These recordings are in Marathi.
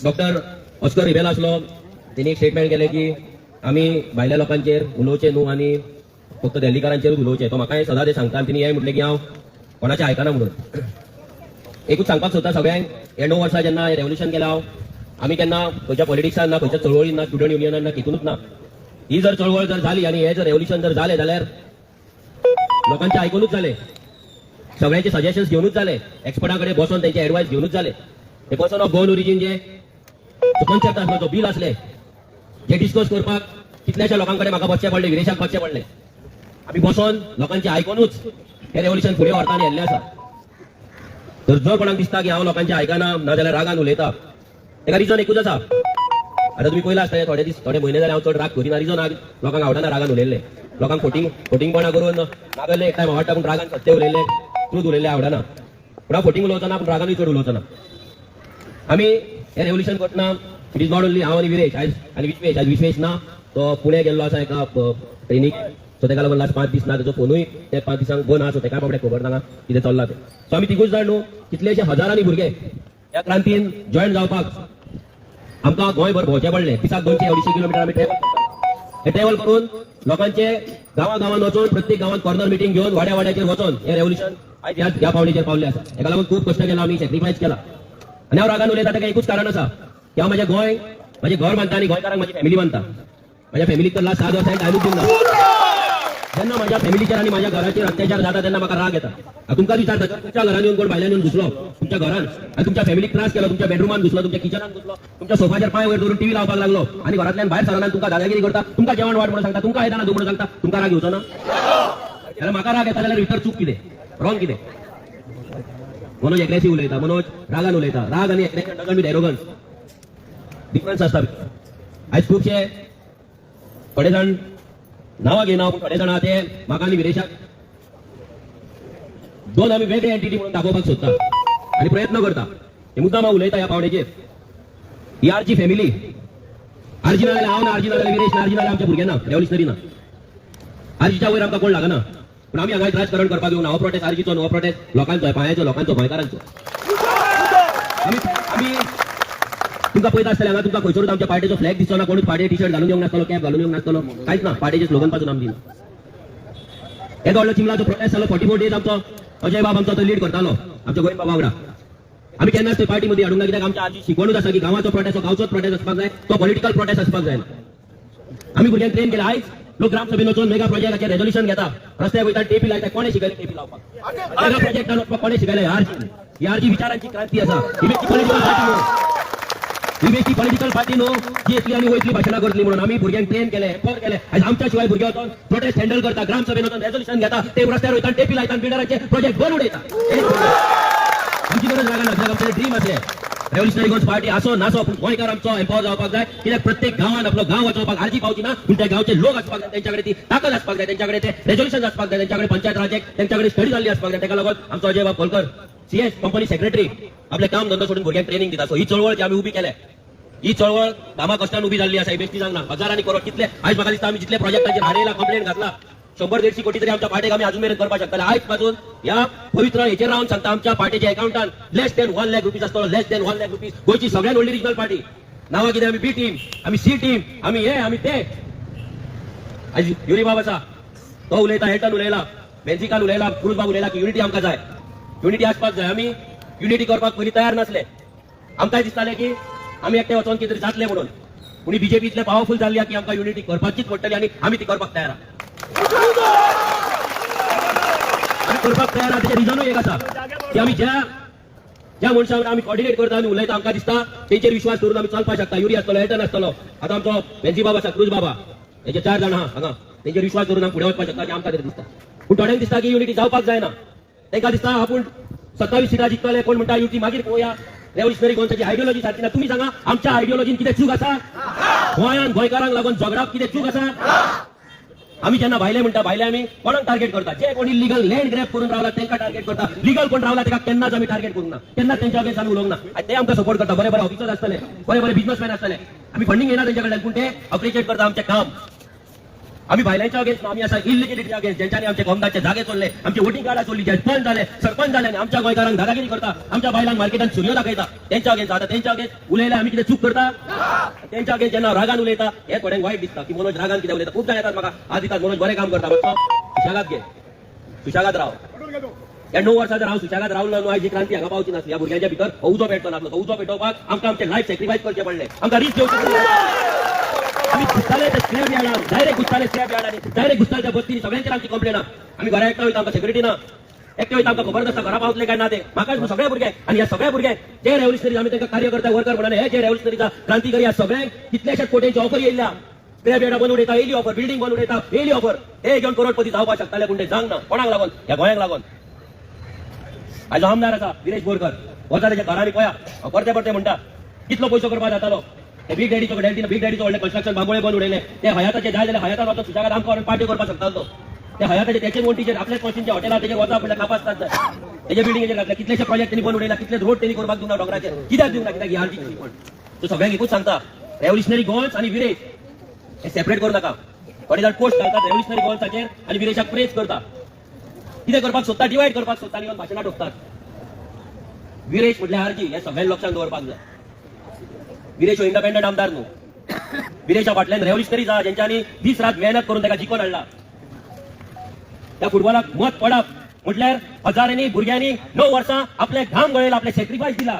डॉक्टर ऑस्कर रिबेलासलो त्यांनी एक स्टेटमेंट केले की आम्ही भायल्या लोकांचेर उलोवचे न्हू आणि फक्त दिल्लीकारांचेरूच उलोवचे. तो म्हाका सदां ते सांगता. तिने हें म्हटलें की हांव कोणाचें आयकना म्हणून. एकूच सांगपाक सोदता सगळ्यांक, हे 9 वर्सां जेन्ना रेव्होल्युशन केलां आमी केन्ना खंयच्या पॉलिटिक्सान ना, खंयच्या चळवळीन ना, स्टुडंट युनियनान ना, कितूनच ना. ही जर चळवळ जर झाली आणि हे जर रेव्होल्युशन जर जालें जाल्यार लोकांचे आयकूनच जालें, सगळ्यांचे सजेशन्स घेवनूच जाले, एक्सपर्टां बसून त्यांचे एडवायस घेवनूच जाले. हे पर्सन ऑफ गोवन ओरिजीन जे कॉन्सेप्ट आसलो, जो बील असले, जे डिस्कस करपाक कितल्याशा लोकांकडे म्हाका बसचें पडलें, विदेशाक वचचें पडलें. आमी बसून लोकांचे आयकूनच हे रेव्होल्युशन फुडें व्हरता आनी हेल्लें आसा. तर जर कोणाक दिसता की हांव लोकांचे आयकना नाजाल्यार रागान उलयता, तेका रिजन एकूच आसा. आता तुम्ही पयला आसतलें थोडे म्हयने जाले हांव चड राग करिना. रिजन लोकांक आवडना रागान उलयल्ले, लोकांक फोटिंगपणा करून नागल्ले एक टायम आवडटा पूण रागान सत्य उलयल्ले, ट्रूथ उलयल्ले आवडना. पूण फोटिंग उलोवचना पूण रागानूय चड उलोवचना. आमी हे रेव्होल्युशन करतना इट इज नॉट ओन्ली हांव आनी विरेश आनी विश्वेश ना, तो पुणे गेल्लो आसा एका ट्रेनीक. सो तेका लागून लास्ट 5 दीस ना, तेजो फोनूय ते 5 दिसांक बंद आसा. सो तेका बाबडे खबर ना कितें चल्लां तें. सो आमी तिगूच जाण न्हू, कितलेशे हजारांनी भुरगे ह्या क्रांतीन जॉयन जावपाक आमकां गोंयभर भोंवचें पडलें. दिसाक 200-250 किलोमिटर आमी ट्रॅव्हल करून लोकांचे गांवांत वचून, प्रत्येक गांवांत कॉर्नर मिटींग घेवन, वाड्याचेर वचून हे रेव्होल्युशन आयज ह्या पावणेचेर पावल्ले आसा. हेका लागून खूब कश्ट केला आमी, सॅक्रिफायस केला. आनी हांव रागान उलयता तेका एकूच कारण आसा की हांव म्हजें घर बांदता आनी गोंयकारांक म्हजी फॅमिली बांदता. म्हज्या फॅमिलीक तर लास्ट 7 वर्सां टायमूच दिवना. जेन्ना म्हज्या फॅमिलीचेर आनी म्हाज्या घराचेर अत्याचार जाता तेन्ना म्हाका राग येता. तुमकां विचारता, तुमच्या घरान येवन कोण भायल्यान येवन घुसलो तुमच्या घरान आनी तुमच्या फॅमिलीक त्रास केलो, तुमच्या बेडरुमान घुसलो, तुमच्या किचनान घुसलो, तुमच्या सोफाचेर पांय वयर धरून टीव्ही लावपाक लागलो आनी घरांतल्यान भायर सरना तुमकां दादागिरी करता, तुमकां जेवण वाट म्हणून सांगता, तुमकां येताना दूख म्हणून सांगता, तुमकां राग येवचो ना? जाल्यार म्हाका राग येता जाल्यार भितर चूक कितें, रॉंग कितें? मनोज एग्रेसिव्ह उलयता, मनोज रागान उलयता. राग आनी एग्रेशन डजंट मीन एरोगन्स, डिफरन्स आसता. आयज खुबशे थोडे जाण नांवां घेयना पूण थोडे जाण ते म्हाका आनी विरेशाक दोन आमी वेगळे एंटिटी म्हणून दाखोवपाक सोदता आनी प्रयत्न करता. हे मुद्दाम हांव उलयता ह्या पावणेचेर. ही आरची फॅमिली, आरजी ना जाल्यार हांव ना, आरजी ना जाल्यार विरेश ना, आरजी ना जाल्यार आमच्या भुरग्यां ना, रेव्होल्युशनरी ना. आरजीच्या वयर आमकां कोण लागना. पूण आमी हांगा राजकारण करपाक येवन हो प्रोटेस्ट आरजीचो, नो प्रोटेस्ट लोकांचो, पांयाचो, लोकांचो, गोंयकारांचो. आमी तुमकां पळयता आसतलें हांगा तुमकां खंयसरूच आमच्या पार्टीचो फ्लॅग दिसतो ना, कोणूच पार्टी टी शर्ट घालून येवंक नासतलो, कॅप घालून येवंक नासतलो, कांयच ना. पार्टीचे स्लोगन पासून आमी दिना. येदो व्हडलो चिमलाचो प्रोटेस्ट जालो, 44 डेज आमचो अजय बाब आमचो तो लीड करतालो आमच्या गोंय बाबा वांगडा. आमी केन्नाच ते पार्टी मध्ये हाडूंक ना, कित्याक आमच्या आजी शिकवणूच आसा की गांवाचो प्रोटेस्ट हो गांवचोच प्रोटेस्ट आसपाक जाय, तो पॉलिटिकल प्रोटेस्ट आसपाक जाय. आमी भुरग्यांक ट्रेन केला. आयज लोक ग्रामसभेन वचून मेगा प्रोजेक्टाचेर रेझोल्युशन घेता, रस्त्याक वयता, टेपी लायता. कोणे शिकयलें टेपी लावपाक? मेगा प्रोजेक्टान वचपाक कोणे शिकयलें? आरजी विचारांची क्रांती आसा. ही पॉलिटिकल पार्टी न्हू जी येतली आनी वयतली भाशणां करतली म्हणून. आमी भुरग्यांक ट्रेन केले, एम्पावर केले. आयज आमच्या शिवाय भुरगे वचून प्रोटेस्ट हँडल करता, ग्रामसभेन वचून रेझोल्युशन घेता, ते रस्त्यार वयता, टेपी लायता, बिल्डरांचे प्रोजेक्ट बंद उडयता. आमची गरज लागना. आमचे ड्रीम आसले रेव्होल्युशनरी गोंयस पार्टी आसो नासो पूण गोंयकार आमचो एम्पावर जावपाक जाय. कित्याक प्रत्येक गांवांत आपलो गांव वाचोवपाक आरजी पावची ना, पूण त्या गांवचे लोक आसपाक जाय, तेंच्याकडे ती ताकद आसपाक जाय, तेंच्याकडे ते रेझोल्युशन आसपाक जाय, तेंच्याकडे पंचायत राज तेंच्याकडे स्टडी जाल्ली आसपाक जाय. तेका लागून आमचो अजय बाब कोलकर CS कंपनी सेक्रेटरी आपले काम धंदो सोडून भुरग्यांक ट्रेनिंग दिता. सो ही चळवळ जी आमी उबी केल्या, ही चळवळ कामा कश्टान उबी जाल्ली आसा. बेश्टी सांगना, हजारांनी करोड कितले आयज म्हाका दिसता आमी जितले प्रोजेक्टाचेर हाडयला, कंप्लेंट घातला, 100-150 कोटी तरी आमच्या पार्टीक आमी अजून मेरेन करपाक शकता. आयज पासून ह्या पवित्र हेचेर रावन सांगता, आमच्या पार्टीच्या अकाउंटान लेस देन 1 लाख रुपीज आसतलो, लेस देन 1 लाख रुपीज. गोंयची सगळ्यात व्हडली रिजनल पार्टी. नांवां कितें? आमी बी टीम, आमी सी टीम, आमी हे आमी ते. आयज युरी बाब आसा, तो उलयता, हेल्टन उलयला, बेन्झिकान उलयला, क्रूज बाब उलयला की युनिटी आमकां जाय, युनिटी आसपाक जाय. आमी युनिटी करपाक पयलीं तयार नासले. आमकांय दिसतालें की आमी एकटे वचोन कितें तरी जातलें म्हणून. पूण बीजेपी इतले पावरफूल जाल्ली की आमकां युनिटी करपाचीच पडटली आनी आमी ती करपाक तयार आहा. करपाक तयार आहा. तेचें रिजनूय एक आसा की आमी ज्या मनशांक आमी कॉर्डिनेट करता आनी उलयता, आमकां दिसता तेंचेर विश्वास करून आमी चलपाक शकता. युरी आसतलो, एल्टन आसतलो, आतां आमचो बेन्झी बाब आसा, क्रूज बाबा, हेचे 4 जाण आहा हांगा. तेंचेर विश्वास करून आमी फुडें वचपाक शकता अशें आमकां तरी दिसता. पूण थोड्यांक दिसता की युनिटी जावपाक जायना. तांकां दिसता आपूण 27 सिटां जिखतले, कोण म्हणटा युनिटी मागीर पळोवया. रेव्होल्युशनरी गोंयची आयडियोलॉजी सारकी ना. तुमी सांगा, आमच्या आयडियोलॉजीन कितें चूक आसा? गोंयान गोंयकारांक लागून झगडाक कितें चूक आसा? आमी जेन्ना भायले म्हणटा, भायले आमी कोणाक टार्गेट करता? जे कोणी लिगल लँड ग्रॅब करून रावला तांकां टार्गेट करता. लिगल कोण रावला ताका केन्नाच आमी टार्गेट करूंक ना, केन्नाच तेंच्या अगेन्स्ट आमी उलोवंक ना. आनी ते आमकां सपोर्ट करता. बरे बरे ऑफिसर्स आसतले, बरे बरे बिझनेसमॅन आसतले. आमी फंडिंग घेना तेंच्या कडल्यान, पूण ते अप्रिशिएट करता आमचें काम. आम्ही बायलांच्या अगेन्स्ट आम्ही असा इलिजिलिटी अगेन्स्ट ज्यांच्याने आमचे गोमदाचे जागे चोरले, आमची वोटिंग कार्डा चोरली, जे पंच झाले, सरपंच झाले, आमच्या गोंयकारांक दादागिरी करता, आमच्या बायलांक मार्केटात सूर्य दाखयता, त्यांच्या अगेन्स्ट आता त्यांच्या अगेन्स्ट उलयले आम्ही किती चूक करता, त्यांच्या अगेन्स्ट जेन्ना रागान उलयता हे थोड्यांक वाईट दिसता की मनोज रागान किती उलयता. खूप जाण येतात म्हाका आज दितात मनोज बरें काम करता, बट सुशागात घे, सुशागात राव. या 9 वर्सां जर हांव सुशागात रावलो न्हू आयज ही क्रांती हांगा पावची नासली. ह्या भुरग्यांच्या भितर उजो पेटतो नासलो. तो उजो पेटोवपाक आमकां आमचे लायफ सॅक्रिफायस करचे पडले, आमकां रिस्क घेवचे पडले. आम्ही घुसताले ते स्क्रॅप यार्डान, डायरेक्ट घुसताले स्क्रॅप यार्डांनी, डायरेक्ट घुसताले त्या बस्तीनी. सगळ्यांचेर आमची कंप्लेन आहा. आम्ही घरा एकटा वयता, आमकां सेक्युरिटी ना, एकटे वयता, आमकां खबर नासता घरा पावतले काय ना ते. म्हाकाच सगळे भुरगे आणि ह्या सगळ्या भुरगे जे रेव्होल्युशनरी आम्ही तांकां कार्यकर्ता वर्कर म्हणून हे जे रेव्होल्युशनरीचा क्रांतिकारी ह्या सगळ्यांक कितलेशेच कोटींची ऑफर येयल्या. स्क्रॅप यार्डां बनवून येता येयली ऑफर, बिल्डिंग बनवून येता येयली ऑफर. हे घेवन करोडपती जावपाक शकताले पूण ते जावंक ना. कोणाक लागून? ह्या गोंयाक लागून. आयज आमदार आसा विरेश बोरकर, वता तेच्या घरांनी पळया परते परते म्हणटा कितलो पयसो करपाक जातालो. ते बिग डॅडीचो बिग डॅडीचो व्हडले कन्स्ट्रक्शन बांबोळे बंद उडयले. ते हयाताचे जाय जाल्यार हयातात वचून सुशागाद आमकां पार्टी करपाक शकतालो. ते हयाताचे त्याचे वोटीचेर आपल्याच मशीनच्या हॉटेलार तेजेर वचा पडल्या कापासतात. तेजे बिल्डिंगेचेर घातले, कितलेशे प्रोजेक्ट त्यांनी बंद उडयला, कितले रोड त्यांनी करपाक दिवना डोंगराचेर. कित्याक दिवना? कित्याक ह्या हारची पण तो सगळ्यांक एकूच सांगता, रेव्होल्युशनरी गोल्स आणि विरेश हे सेपरेट करू नका. थोडे जाण पोस्ट घालतात रेव्होल्युशनरी गोल्साचेर आणि विरेशाक प्रेस करता. कितें करपाक सोदता? डिवायड करपाक सोदता आणि भाशणां ठोकतात. विरेश म्हटल्यार आरजी हे सगळ्या लक्षात दवरपाक जाय. विरेश हो इंडिपेंडंट आमदार न्हू. विरेशा फाटल्यान रेव्होल्युशनरीज आहा ज्यांच्यानी दीस रात मेहनत करून ताका जिखोवन हाडला. त्या फुटबॉलाक मत पडप म्हटल्यार हजारांनी भुरग्यांनी 9 वर्सां आपले घाम गळयला, आपले सॅक्रिफायस दिला.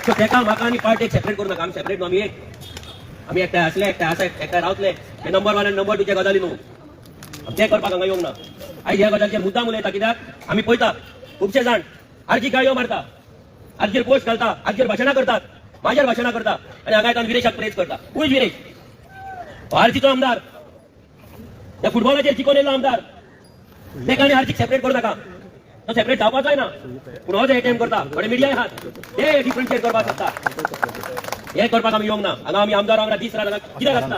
तेका म्हाका आनी पार्टेक सेपरेट करू नका. आमी सेपरेट न्हू, आमी एकठांय आसले, एकठांय आसा, एकठांय रावतले. हे नंबर 1 आनी नंबर 2 चे गजाली न्हू. ते करपाक हांगा येवंक ना. आयज ह्या गजालीचेर मुद्दाम उलयता. कित्याक आमी पळयता खुबशे जाण आरजी गाळयो मारता, आरजीर पोस्ट घालता, आरजीर भाशणां करतात, माझ्यार भाशणां करता आणि हांगा येता विरेशाक प्रेस करता. खूंय विरेश? आरजीचो आमदार, त्या फुटबॉलाचेर जिखोन येयल्लो आमदार. तेका आनी आरजीक सेपरेट करू नका. तो सेपरेट जावपाक जायना. पूण हो जे एटेम्प करता, थोडे मिडिया आहात ते डिफरन्शिएट करपाक सोदता. हे करपाक आमी येवंक ना. हांगा आमी आमदार वांगडा दीस रात कित्याक आसता?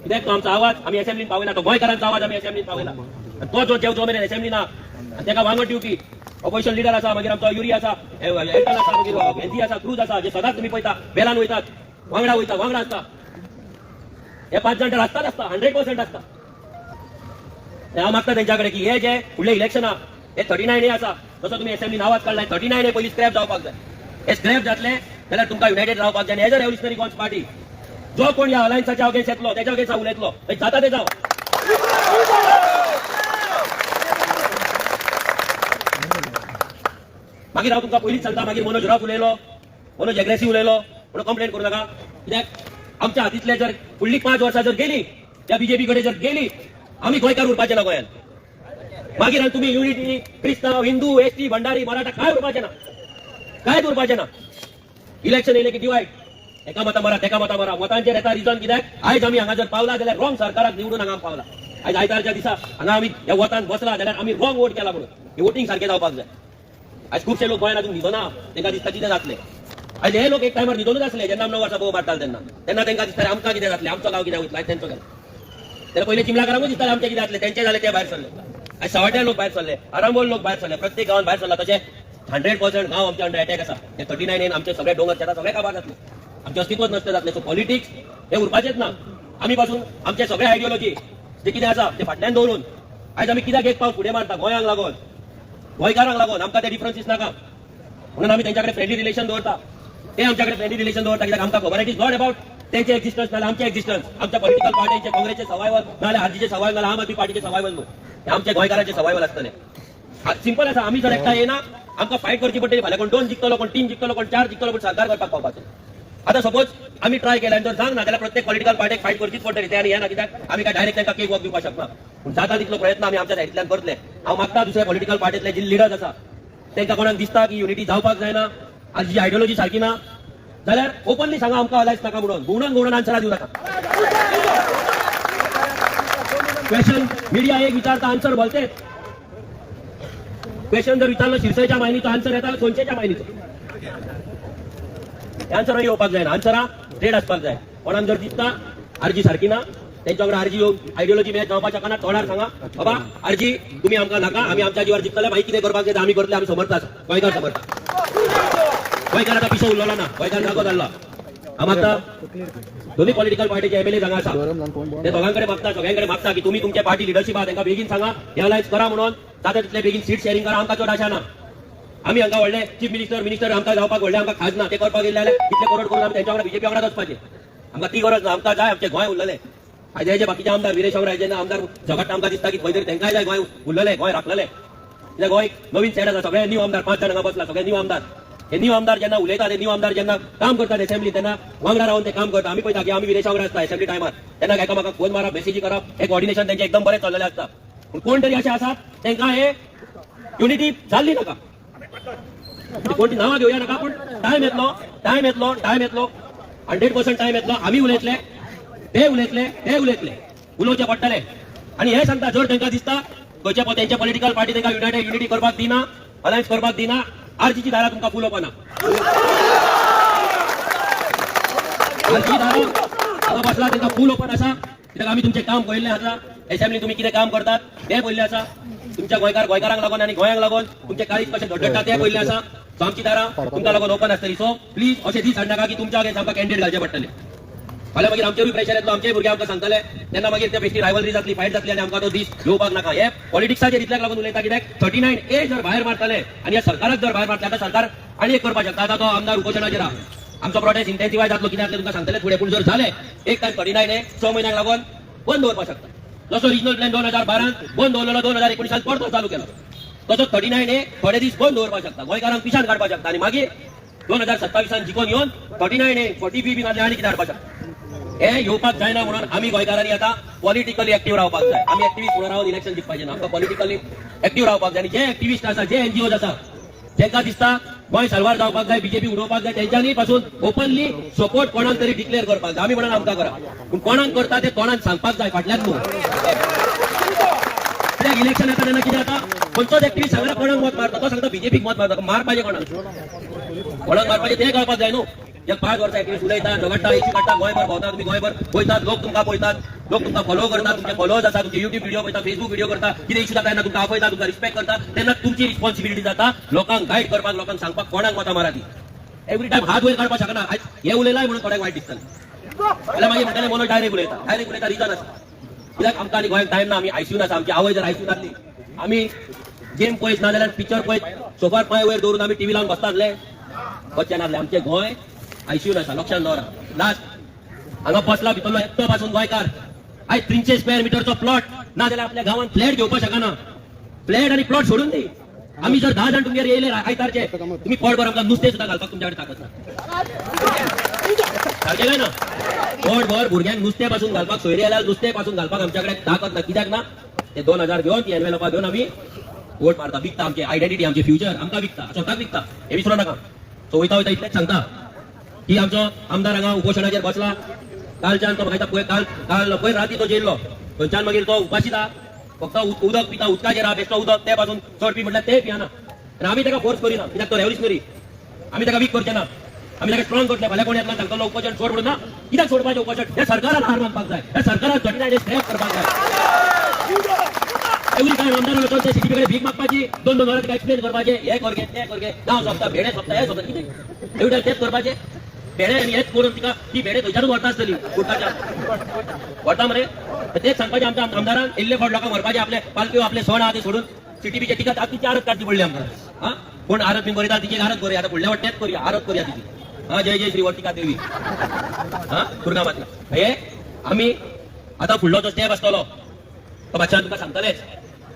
कित्याक तो आमचो आवाज आमी असेंब्लीन पावयला, तो गोंयकारांचो आवाज आमी असेंब्लीन पावयला. तो जो मेरेन असेंब्ली ना तेका वांगड दिवपी ऑपोजिशन लिडर आसा, मागीर आमचो युरी आसा, एल्टन आसा, मागीर एनजी आसा, क्रूज आसा, जे सदांच तुमी पळयता बेलान वयतात, वांगडा वयता, वांगडा आसता. हे 5 जाण तर आसताच आसता, 100% आसता. हांव मागता तेंच्या कडेन की हे जे फुडले इलेक्शना हे 39 आसा, जसो तुमी असेंब्लीन आवाज काडलाय 39 पयलीं स्क्रॅप जावपाक जाय. हे स्क्रॅप जातले जाल्यार तुमकां युनायटेड रावपाक जाय. एज अ रेव्होल्युशनरी गोंयस पार्टी जो कोण ह्या अलायन्साच्या अगेन्स्ट येतलो तेच्या अगेन्स्ट उलयतलो, जाता ते जावं. मागीर हांव तुमकां पयलींच सांगता, मागीर मनोज रफ उलयलो, मनोज एग्रेसीव उलयलो म्हणून कंप्लेन करूं नाका. कित्याक आमच्या हातींतले जर फुडलीं 5 वर्सां जर गेली, त्या बीजेपी कडेन जर गेली, आमी गोंयकार उरपाचे ना गोंयांत. मागीर तुमी युनिटी, क्रिस्तांव, हिंदू, एसटी, भंडारी, मराठा काय उरपाचे ना, कांयच उरपाचे ना. इलेक्शन येयले की डिवायड, एका मतां मारा, तेका मतां मारा. मतांचेर येता रिजन कित्याक आयज आमी हांगा जर पावला जाल्यार रॉंग सरकाराक निवडून हांगा पावला. आयज आयतारच्या दिसा हांगा आमी ह्या वतान बसला जाल्यार आमी रॉंग वोट केला म्हणून. हे वोटींग सारकें जावपाक जाय. आयज खुबशे लोक गोंयांत अजून न्हिदना, तांकां दिसता कितें जातलें. आयज हे लोक एक टायमार न्हिदूनच आसले जेन्ना 9 वर्सां भोव मारताले तेन्ना तांकां दिसतालें आमकां कितें जातलें, आमचो गांव कितें वयतलो. तेंचो गेलो तेन्ना पयलीं चिमलाकारांकूच दिसतालें आमचें कितें जातलें, तेंचे जालें ते भायर सरले. आयज सवाट्यार लोक भायर सरले, आरांबोल लोक भायर सरले, प्रत्येक गांवांत भायर सरला. तशें 100% गांव आमच्या अंडर अटॅक आसा. ते 39 आमचे सगळे डोंगर शेतां सगळे काबार जातले, आमचें अस्तित्वच नश्ट जातलें. सो पॉलिटिक्स हे उरपाचेंच ना. आमी पासून आमचे सगळे आयडियोलॉजी जे कितें आसा ते फाटल्यान दवरून आयज आमी कित्याक एक पावल फुडें मारता गोंयांक लागून, गोंयकारांक लागून. आमकां ते डिफरन्सीस नाका म्हणून आमी तेंच्या कडेन फ्रेंडली रिलेशन दवरता. ते आमच्या कडेन फ्रेंडली रिलेशन दवरता कित्याक आमकां खबर इट इज नॉट अबाउट तेंचे एक्झिस्टन्स नाल्यार आमचे एक्झिस्टन्स, आमच्या पॉलिटिकल पार्टीचे, काँग्रेसचे सर्वायवल नाल्यार आरजीचे सर्वायवल नाल्यार आम आदमी पार्टीचे सर्वायवल न्हू. हे आमचे गोंयकारांचे सर्वायवल आसतले. सिंपल आसा. आमी जर एकठांय येना आमकां फायट करची पडटली. फाल्यां कोण 2 जिखतलो, कोण 3 जिखतलो, कोण 4 जिखतलो, पण सरकार करपाक पावपाचें. आतां सपोज आमी ट्राय केला जर जावंक ना जाल्यार प्रत्येक पॉलिटिकल पार्टीक फायट करचीच पडटली. ते आनी हे ना कित्याक आमी काय डायरेक्ट तांकां केक वॉक दिवपाक शकना. पूण जाता तितलो प्रयत्न आमी आमच्या सायडींतल्यान करतले. हांव मागता दुसऱ्या पॉलिटिकल पार्टींतले जे लिडर्स आसा तांकां कोणाक दिसता की युनिटी जावपाक जायना, आजी आयडियोलॉजी सारकी ना जाल्यार ओपनली सांगा आमकां अलायन्स नाका म्हणून. गुवणून आन्सरां दिवं नाका. क्वेश्चन मिडिया एक विचारता, आन्सर बोलते. क्वेश्चन जर विचारलं शिरसाईच्या मायनीचो आन्सर येता सोनशेच्या मायनीचो. आन्सर येवपाक जायना. आन्सरां स्ट्रेट आसपाक जाय. कोणाक जर दिसता आरजी सारकी ना तेंच्या वांगडा आरजी आयडियोलॉजी मॅच जावपाक शकना, तोंडार सांगा बाबा आरजी तुमी आमकां नाका, आमी आमच्या जीवार जिखतले, मागीर कितें करपाक जाय आमी करतले, आमी समर्थ आसा. गोंयकार समर्थ. गोंयकार आतां पिसो उरलो ना, गोंयकार जागो जाल्लो. हांव मागता दोन्ही पॉलिटिकल पार्टीचे एमएलए जांगा आसा ते दोघांकडे मागता सगळ्यांकडे मागता की तुम्ही तुमच्या पार्टी लिडरशिप आहा तांकां बेगीन सांगा एलायन्स करा म्हणून जाता तितले बेगीन सीट शेअरिंग करा आमकां चड आशा ना आम्ही हांगा व्हडले चीफ मिनिस्टर आमकां जावपाक व्हडले आमकां खाजना ते करपाक येयले जाल्यार कितले करोड करून आमी तेंच्या वांगडा बीजेपी वांगडाच वचपाचे आमकां ती गरज ना आमकां जाय आमचे गोंय उरलेले आयज जे बाकीचे आमदार विरेश आवराय जेन्ना आमदार झगडटा आमकां दिसता की खंय तरी तेंकांय जाय गोंय उरलेले गोंय राखलेले कित्याक गोंय नवीन सेट आसा सगळे न्यू आमदार 5 जाण हांगा बसला सगळे न्यू आमदार हे न्यू आमदार जेन्ना उलयता ते न्यू आमदार जेन्ना काम करतात असेंब्ली तेन्ना वांगडा रावन ते काम करता आमी पळयता की आमी विरेश आवराय आसता असेंब्ली टायमार तेन्ना एकामेकाक फोन मारप मेसेजी करप हे कोऑर्डिनेशन तेंचे एकदम बरें चल्लेलें आसता पूण कोण तरी अशे आसात तेंकां हे युनिटी जाल्ली नाका कोणती नावां घेवया नाका पूण टायम येतलो 100% टायम येतलो आमी उलयतले ते उलयतले उलोवचे पडटले आनी हे सांगता जर तांकां दिसता गोंयच्या तेंच्या पॉलिटिकल पार्टी तांकां युनिटी करपाक दिना अलायन्स करपाक दिना आरजीची दारां तुमकां फूल ओपन आरजीची दारां हांगा बसला तांकां फूल ओपन आसा कित्याक आमी तुमचें काम पळयल्लें आसा एसेंब्ली तुमी कितें काम करतात ते पळयल्लें आसा तुमच्या गोंयकारांक लागून आनी गोंयांक लागून तुमचे काळीज कशें धडधडटा ते पळयल्लें आसा सो आमची दारां तुमकां लागून ओपन आसतली सो प्लीज अशें दीस हाडनाका की तुमच्या अगेन्स्ट आमकां कॅन्डिडेट घालचे पडटले फाल्यां मागीर आमचेरूय प्रेशर येतलो आमचे भुरगे आमकां सांगतले तेन्ना मागीर ते बेश्टी रायवलरी जातली फायट जातली आनी आमकां तो दीस येवपाक नाका हे पॉलिटिक्साचेर इतल्याक लागून उलयता कित्याक 39A जर भायर मारतले आनी ह्या सरकाराक जर भायर मारतले आतां सरकार आनी एक करपाक शकता आतां तो आमदार उपोशणाचेर आहा आमचो प्रोटेस्ट इंटेन्सिफाय जातलो कित्याक तुमकां सांगतले फुडें पूण जर जाले एक टायम 39A 6 म्हयन्याक लागून बंद दवरपाक शकता जसो रिजनल प्लॅन 2012 बंद दवरलेलो 2019 परतो चालू केलो तसो 39A थोडे दीस बंद दवरपाक शकता गोंयकारांक पिशान काडपाक शकता आनी मागीर 2027 जिखून येवन 39A 40B बी नाजाल्यार आनी कितें हाडपाक शकता हे येवपाक जायना म्हणून आमी गोंयकारांनी आतां पॉलिटिकली एक्टिव्ह रावपाक जाय आमी एक्टिव्हिस्ट म्हणून रावन इलेक्शन जिखपाचें ना आमकां पॉलिटिकली एक्टिव्ह रावपाक जाय आनी जे एक्टिव्हिस्ट आसा जे एनजीओज आसा तांकां दिसता गोंय सरवार जावपाक जाय बीजेपी उडोवपाक जाय तेंच्यांनी पासून ओपनली सपोर्ट कोणाक तरी डिक्लेअर करपाक जाय आमी म्हणून आमकां करा पूण कोणाक करता ते तोंडान सांगपाक जाय फाटल्यान न्हू कित्याक इलेक्शन येता तेन्ना कितें जाता खंयचोच एक्टिव्हिस्ट सांगना कोणाक मत मारता तो सांगता बीजेपीक मत मारता मारपाचें कोणाक मारपाचें तें कळपाक जाय न्हू एक 5 वर्सां एक्टिव्हिस्ट उलयता झगडटा इश्यू काडटा गोंयभर भोंवता तुमी गोंयभर पळयतात लोक तुमकां पळयतात लोक तुमकां फॉलो करतात तुमचे फॉलोवर्स आसा तुमचे युट्यूब व्हिडिओ पळयता फेसबूक व्हिडिओ करता कितें इश्यू जाता तेन्ना तुमकां आपयता तुमकां रिस्पेक्ट करता तेन्ना तुमची रिस्पॉन्सिबिलिटी जाता लोकांक गायड करपाक लोकांक सांगपाक कोणाक मतां मारा ती एवरी टायम हात वयर काडपाक शकना हे उलयलाय म्हणून थोड्याक वायट दिसतलें जाल्यार मागीर म्हणटलें म्हणून डायरेक्ट उलयता रिजन आसा कित्याक आमकां आनी गोंयांत टायम ना आमी आयसीयून आसा आमची आवय जर आयसीयून आसली आमी गेम पळयत ना जाल्यार पिक्चर पळयत सोफार पांय वयर दवरून आमी टीव्ही लावन बसताले बच्चे नासले आमचे गोंय आयसीयून आसा लक्षांत दवरा लास्ट हांगा बसला भितरलो एकटो पासून गोंयकार आयज 300 स्क्वेअर मिटरचो प्लॉट ना जाल्यार आपल्या गांवांत फ्लॅट घेवपाक शकना फ्लॅट आनी प्लॉट सोडून दी आमी जर 10 जाण तुमगेर येयले आयतारचे तुमी पोटभर आमकां नुस्तें सुद्दां घालपाक तुमच्या कडेन ताकद ना सारकें ना पोटभर भुरग्यांक नुस्तें पासून घालपाक सोयरी आयल्यार नुस्तें पासून घालपाक आमच्या कडेन ताकद ना कित्याक ना ते 2000 घेवन ती एनवेलॉपां घेवन आमी वोट मारता विकता आमची आयडेंटिटी आमचे फ्युचर आमकां विकता स्वताक विकता हे विसरू नाका सो वयता इतलेंच सांगता की आमचो आमदार हांगा उपोशणाचेर बसला कालच्यान तो म्हाका काल पयर राती तो जेल्लो थंयच्यान मागीर तो उपाशीता फक्त उदक पिता उदकाचेर हा बेश्टो उदक ते पासून चड पी म्हटल्यार ते पियाना आनी आमी ताका फोर्स करिना कित्याक तो रेव्होल्युशनरी आमी ताका वीक करचे ना आमी ताका स्ट्रॉंग करतले फाल्यां कोण येतलो सांगतलो उपोशण सोड म्हणून ना कित्याक सोडपाचें उपोशण हे सरकारान हार मानपाक जाय हे सरकाराक घटना स्क्रॅप करपाक जाय एवरी टायम आमदार वचून ते सिटी कडेन भीक मागपाची 2-2 वरां एक्सप्लेन करपाचें हे करगे ते करगे गांव सोंपता भेडे सोंपता हे सोंपता कितें एवरी टायम तेच करपाचें भेडे आनी हेच करून तिका ती भेडे थंयच्यानूच व्हरता आसतली कोर्टाच्या व्हरता मरे तेच सांगपाचें आमच्या आमदारान इल्ले फावट लोकांक व्हरपाचें आपले पालक्यो आपले सण आहा ते सोडून सिटीबीचे तिका तिची आरत काडची पडली आमकां हा कोण आरत बी बरयता तिची आरत बरया आतां फुडल्या फावट तेच करुया आरत करुया तिची हा जय जय श्री वर्तिका देवी हा दुर्गामातला हे आमी आतां फुडलो जो स्टेप आसतलो तो बादशान तुका सांगतलेच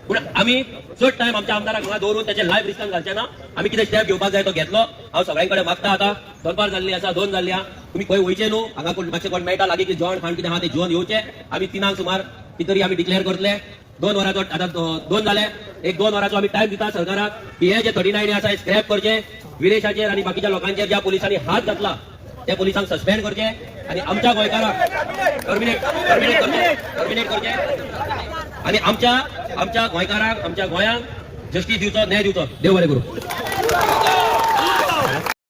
पूण आमी चड टायम आमच्या आमदाराक हांगा दवरून त्याचे लायफ रिस्कान घालचे ना आमी कितें स्टेप घेवपाक जाय तो घेतलो हांव सगळ्यां कडेन मागता आतां दनपार जाल्ली आसा 2 जाल्ली आहा तुमी खंय वयचे न्हू हांगा कोण मातशें कोण मेळटा लागीं की जेवण खाण कितें आहा तें जेवण येवचें आमी 3 सुमार कितें तरी आमी डिक्लेअर करतले 2 वरांचो आतां 2 जाले एक 2 वरांचो आमी टायम दिता सरकाराक की हे जे 39 आसा हे स्क्रॅप करचे विरेशाचेर आनी बाकीच्या लोकांचेर ज्या पुलिसांनी हात घातला त्या पुलिसांक सस्पेंड करचे आनी आमच्या गोंयकाराक टर्मिनेट करचे आनी आमच्या गोंयकारांक आमच्या गोंयांक जस्टीस दिवचो न्याय दिवचो देव बरें करूं